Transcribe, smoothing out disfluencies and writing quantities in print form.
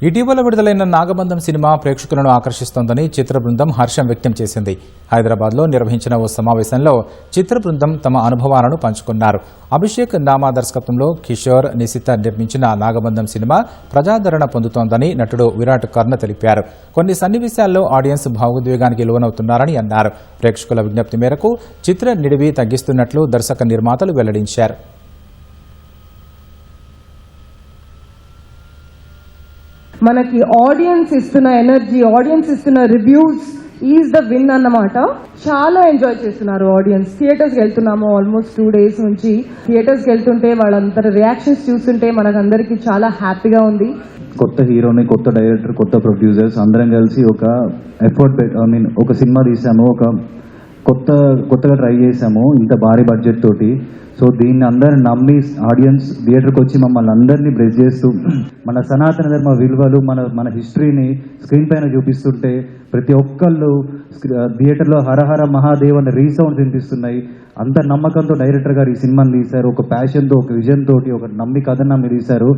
ఇటీవల విడుదలైన నాగబంధం సినిమా ప్రేక్షకులను ఆకర్షిస్తోందని చిత్ర బృందం హర్షం వ్యక్తం చేసింది. హైదరాబాద్లో నిర్వహించిన ఓ సమావేశంలో చిత్ర బృందం తమ అనుభవాలను పంచుకున్నారు. అభిషేక్ నామా దర్శకత్వంలో కిషోర్, నిశిత నిర్మించిన నాగబంధం సినిమా ప్రజాదరణ పొందుతోందని నటుడు విరాట్ కర్ణ తెలిపారు. కొన్ని సన్నివేశాల్లో ఆడియన్స్ భావోద్వేగానికి లోనవుతున్నారని అన్నారు. ప్రేక్షకుల విజ్ఞప్తి మేరకు చిత్ర నిడివి తగ్గిస్తున్నట్లు దర్శక నిర్మాతలు వెల్లడించారు. మనకి ఆడియన్స్ ఇస్తున్న ఎనర్జీ, ఆడియన్స్ ఇస్తున్న రివ్యూస్ ఈజ్ ద విన్ అన్నమాట. చాలా ఎంజాయ్ చేస్తున్నారు ఆడియన్స్. థియేటర్స్కి వెళ్తున్నాము ఆల్మోస్ట్ 2 days నుంచి. థియేటర్స్కి వెళ్తుంటే వాళ్ళందరి రియాక్షన్స్ చూస్తుంటే మనకందరికీ చాలా హ్యాపీగా ఉంది. కొత్త హీరోని, కొత్త డైరెక్టర్, కొత్త ప్రొడ్యూసర్స్ అందరం కలిసి ఒక ఎఫర్ట్ ఒక సినిమా తీసాము, కొత్తగా ట్రై చేసాము ఇంత భారీ బడ్జెట్ తోటి. సో దీన్ని అందరిని నమ్మి ఆడియన్స్ థియేటర్కి వచ్చి మమ్మల్ని అందరినీ బ్లెస్ చేస్తూ మన సనాతన ధర్మ విలువలు, మన హిస్టరీని స్క్రీన్ పైన చూపిస్తుంటే ప్రతి ఒక్కళ్ళు థియేటర్లో హరహర మహాదేవ్ అనే రీసౌండ్స్ వినిపిస్తున్నాయి. అంత నమ్మకంతో డైరెక్టర్ గారు ఈ సినిమాని తీశారు. ఒక ప్యాషన్తో, ఒక విజన్ తోటి, ఒక కథను నమ్మి తీశారు.